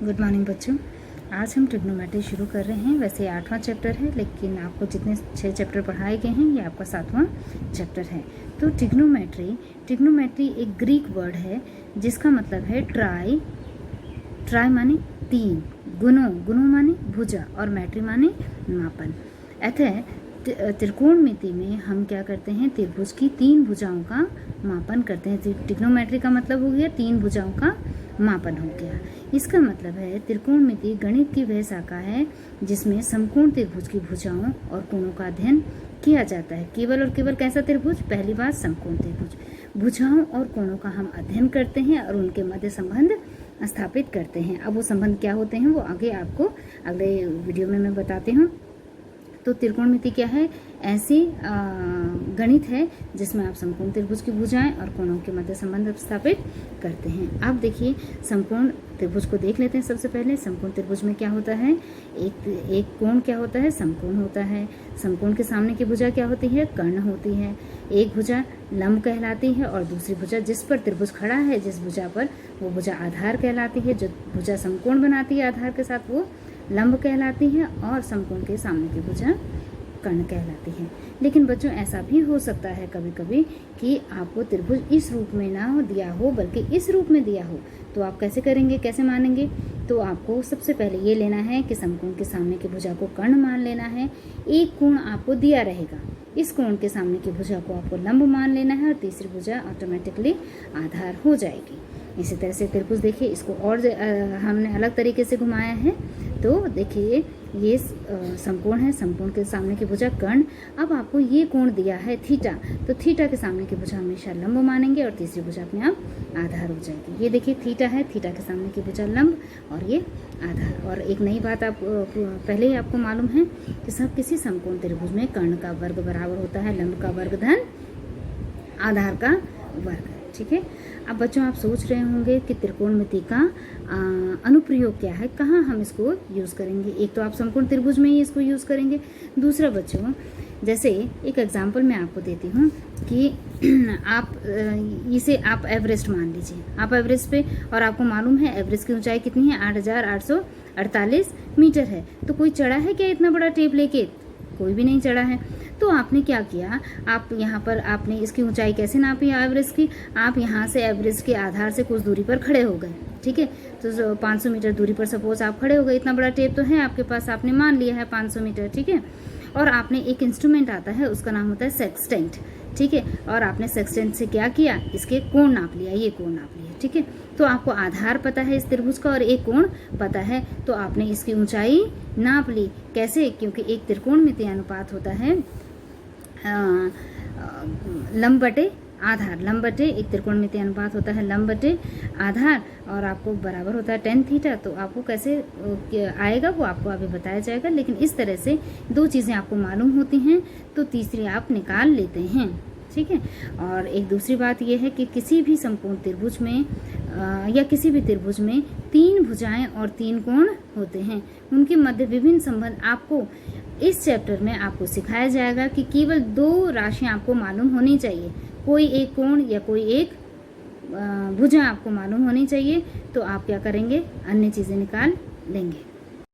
Good morning बच्चों। आज हम ट्रिग्नोमेट्री शुरू कर रहे हैं। वैसे 8वां चैप्टर है, लेकिन आपको जितने 6 चैप्टर पढ़ाए गए हैं ये आपका 7वां चैप्टर है। तो ट्रिग्नोमेट्री एक ग्रीक वर्ड है जिसका मतलब है ट्राई। ट्राई माने 3, गुनो माने भुजा और मैट्री माने मापन। अतः त्रिकोणमिति में हम क्या करते हैं, त्रिभुज की 3 भुजाओं का मापन करते हैं। ट्रिग्नोमेट्री का मतलब हो गया 3 भुजाओं का मापन हो गया। इसका मतलब है त्रिकोणमिति गणित की वह शाखा है जिसमें समकोण त्रिभुज की भुजाओं और कोणों का अध्ययन किया जाता है। केवल और केवल कैसा त्रिभुज? पहली बात समकोण त्रिभुज। भुजाओं और कोणों का हम अध्ययन करते हैं और उनके मध्य संबंध स्थापित करते हैं। अब वो संबंध क्या होते हैं वो आगे आपको अगले वीडियो में मैं बताती हूँ। तो त्रिकोणमिति क्या है? ऐसी गणित है जिसमें आप समकोण त्रिभुज की भुजाएं और कोणों के मध्य संबंध स्थापित करते हैं। अब देखिए समकोण त्रिभुज को देख लेते हैं। सबसे पहले समकोण त्रिभुज में क्या होता है? एक कोण क्या होता है? समकोण होता है। समकोण के सामने की भुजा क्या होती है? कर्ण होती है। एक भुजा लंब कहलाती है और दूसरी भुजा जिस पर त्रिभुज खड़ा है, जिस भुजा पर, वो भुजा आधार कहलाती है। जो भुजा समकोण बनाती है आधार के साथ वो लंब कहलाती है और समकोण के सामने की भुजा कर्ण कहलाती है। लेकिन बच्चों ऐसा भी हो सकता है कभी कभी कि आपको त्रिभुज इस रूप में ना दिया हो बल्कि इस रूप में दिया हो, तो आप कैसे करेंगे, कैसे मानेंगे? तो आपको सबसे पहले ये लेना है कि समकोण के सामने की भुजा को कर्ण मान लेना है। एक कोण आपको दिया रहेगा, इस कोण के सामने की भुजा को आपको लंब मान लेना है और तीसरी भुजा ऑटोमेटिकली आधार हो जाएगी। इसी तरह से त्रिभुज देखिए, इसको और हमने अलग तरीके से घुमाया है। तो देखिए ये समकोण है, समकोण के सामने की भुजा कर्ण। अब आपको ये कोण दिया है थीटा, तो थीटा के सामने की भुजा हमेशा लंब मानेंगे और तीसरी भुजा अपने आप आधार हो जाएगी। ये देखिए थीटा है, थीटा के सामने की भुजा लंब और ये आधार। और एक नई बात आप पहले ही आपको मालूम है कि सब किसी समकोण त्रिभुज में कर्ण का वर्ग बराबर होता है लंब का वर्ग धन आधार का वर्ग। ठीक है। अब बच्चों आप सोच रहे होंगे कि त्रिकोणमिति का अनुप्रयोग क्या है, कहाँ हम इसको यूज़ करेंगे। एक तो आप समकोण त्रिभुज में ही इसको यूज़ करेंगे। दूसरा बच्चों, जैसे एक एग्जांपल मैं आपको देती हूँ कि आप एवरेस्ट मान लीजिए। आप एवरेस्ट पे, और आपको मालूम है एवरेस्ट की ऊंचाई कितनी है? 8,848 मीटर है। तो कोई चढ़ा है क्या इतना बड़ा टेप लेके? कोई भी नहीं चढ़ा है। तो आपने क्या किया, आप यहाँ पर आपने इसकी ऊंचाई कैसे नापी एवरेस्ट की? आप यहाँ से एवरेस्ट के आधार से कुछ दूरी पर खड़े हो गए। ठीक है। तो 500 मीटर दूरी पर सपोज आप खड़े हो गए। इतना बड़ा टेप तो है आपके पास, आपने मान लिया है 500 मीटर। ठीक है। और आपने एक इंस्ट्रूमेंट आता है, उसका नाम होता है सेक्सटेंट। ठीक है। और आपने सेक्सटेंट से क्या किया, इसके कोण नाप लिया, ये कोण नाप लिया। ठीक है। तो आपको आधार पता है इस त्रिभुज का और एक कोण पता है, तो आपने इसकी ऊंचाई नाप ली। कैसे? क्योंकि एक त्रिकोणमितीय अनुपात होता है लंब बटे आधार। लंब बटे, एक त्रिकोणमितीय अनुपात होता है लंब बटे आधार, और आपको बराबर होता है tan थीटा। तो आपको कैसे आएगा वो आपको अभी बताया जाएगा। लेकिन इस तरह से 2 चीज़ें आपको मालूम होती हैं तो तीसरी आप निकाल लेते हैं। ठीक है। और एक दूसरी बात यह है कि किसी भी समकोण त्रिभुज में या किसी भी त्रिभुज में 3 भुजाएं और 3 कोण होते हैं। उनके मध्य विभिन्न संबंध आपको इस चैप्टर में आपको सिखाया जाएगा कि केवल 2 राशियां आपको मालूम होनी चाहिए। कोई एक कोण या कोई एक भुजा आपको मालूम होनी चाहिए। तो आप क्या करेंगे, अन्य चीज़ें निकाल लेंगे।